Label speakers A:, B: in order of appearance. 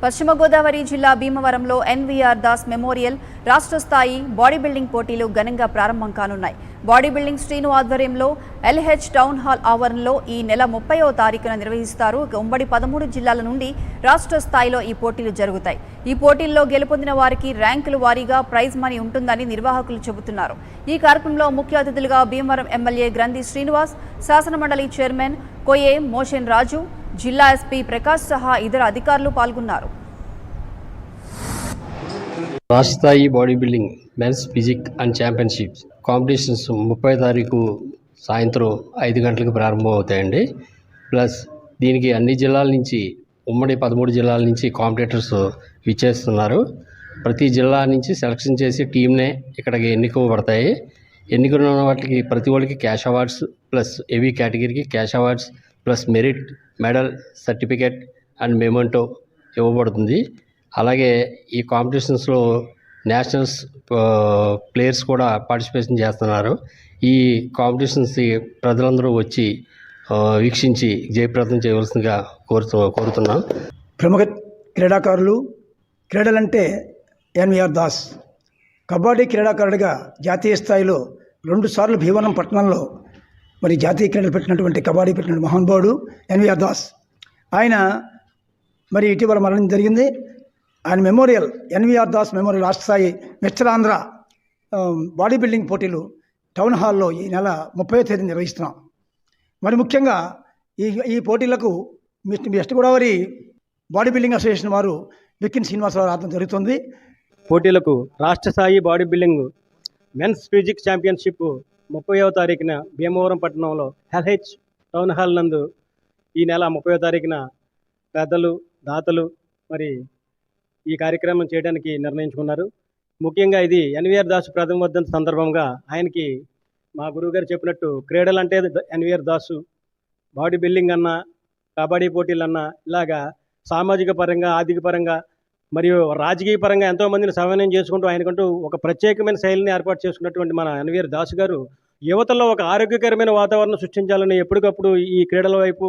A: పశ్చిమ గోదావరి జిల్లా భీమవరంలో ఎన్వీఆర్ దాస్ మెమోరియల్ రాష్ట్ర స్థాయి బాడీ బిల్డింగ్ పోటీలు ఘనంగా ప్రారంభం కానున్నాయి. బాడీ బిల్డింగ్ శ్రీను ఆధ్వర్యంలో ఎల్హెచ్ టౌన్ హాల్ ఆవరణలో ఈ నెల 30వ తారీఖున నిర్వహిస్తారు. ఉమ్మడి 13 జిల్లాల నుండి రాష్ట్ర స్థాయిలో ఈ పోటీలు జరుగుతాయి. ఈ పోటీల్లో గెలుపొందిన వారికి ర్యాంకుల వారీగా ప్రైజ్ మనీ ఉంటుందని నిర్వాహకులు చెబుతున్నారు. ఈ కార్యక్రమంలో ముఖ్య అతిథులుగా భీమవరం ఎమ్మెల్యే గ్రంథి శ్రీనివాస్, శాసనమండలి చైర్మన్ కొయ్యే మోషన్ రాజు, జిల్లా ఎస్పీ ప్రకాష్ సహా ఇతర అధికారులు పాల్గొన్నారు.
B: రాష్ట్ర స్థాయి body building men's physique and championships competitions 30 తారీఖు సాయంత్రం 5 గంటలకు ప్రారంభం అవుతాయండి. ప్లస్ దీనికి అన్ని జిల్లాల నుంచి, ఉమ్మడి 13 జిల్లాల నుంచి కాంపిటేటర్స్ విచ్చేస్తున్నారు. ప్రతి జిల్లా నుంచి సెలక్షన్ చేసి టీంనే ఇక్కడికి ఎన్నుకోబడతాయి. ఎన్నికన్న వాటికి ప్రతి ఒక్కరికి క్యాష్ అవార్డ్స్ ప్లస్ ఏవీ కేటగిరీకి cash awards plus merit, medal, certificate and memento ఇవ్వబడుతుంది. అలాగే ఈ కాంపిటీషన్స్లో నేషనల్స్ ప్లేయర్స్ కూడా పార్టిసిపేషన్ చేస్తున్నారు. ఈ కాంపిటీషన్స్ ప్రజలందరూ వచ్చి వీక్షించి జయప్రదం చేయవలసిందిగా కోరుతున్నాం.
C: ప్రముఖ క్రీడాకారులు, క్రీడలంటే ఎన్వీఆర్ దాస్ కబడ్డీ క్రీడాకారుడిగా జాతీయ స్థాయిలో 2 సార్లు భీమవరం పట్టణంలో మరి జాతీయ క్రీడలు పెట్టినటువంటి కబడ్డీ పెట్టిన మహానుభావుడు ఎన్వీఆర్ దాస్. ఆయన మరి ఇటీవల మరణం జరిగింది. ఆయన మెమోరియల్ ఎన్వీఆర్ దాస్ మెమోరియల్ రాష్ట్ర స్థాయి మిస్టర్ ఆంధ్ర బాడీ బిల్డింగ్ పోటీలు టౌన్ హాల్లో ఈ నెల 30వ తేదీ నిర్వహిస్తున్నాం. మరి ముఖ్యంగా ఈ పోటీలకు west Godavari body building association వారు బిక్కిన శ్రీనివాసరావు రావడం జరుగుతుంది.
D: పోటీలకు రాష్ట్ర స్థాయి body building men's physique championship 30వ తారీఖున భీమవరం పట్టణంలో ఎల్హెచ్ టౌన్ హాల్ నందు ఈ నెల 30వ తారీఖున పెద్దలు, దాతలు మరి ఈ కార్యక్రమం చేయడానికి నిర్ణయించుకున్నారు. ముఖ్యంగా ఇది ఎన్వీఆర్ దాసు ప్రథమ వర్ధంతి సందర్భంగా ఆయనకి మా గురువుగారు చెప్పినట్టు క్రీడలు అంటే ఎన్వీఆర్ దాసు, బాడీ బిల్డింగ్ అన్నా, కబడ్డీ పోటీలు అన్నా, ఇలాగా సామాజిక పరంగా, ఆర్థిక పరంగా మరియు రాజకీయ పరంగా ఎంతోమందిని సమన్వయం చేసుకుంటూ ఆయనకంటూ ఒక ప్రత్యేకమైన శైలిని ఏర్పాటు చేసుకున్నటువంటి మన ఎన్వీఆర్ దాసు గారు యువతలో ఒక ఆరోగ్యకరమైన వాతావరణం సృష్టించాలని ఎప్పటికప్పుడు ఈ క్రీడల వైపు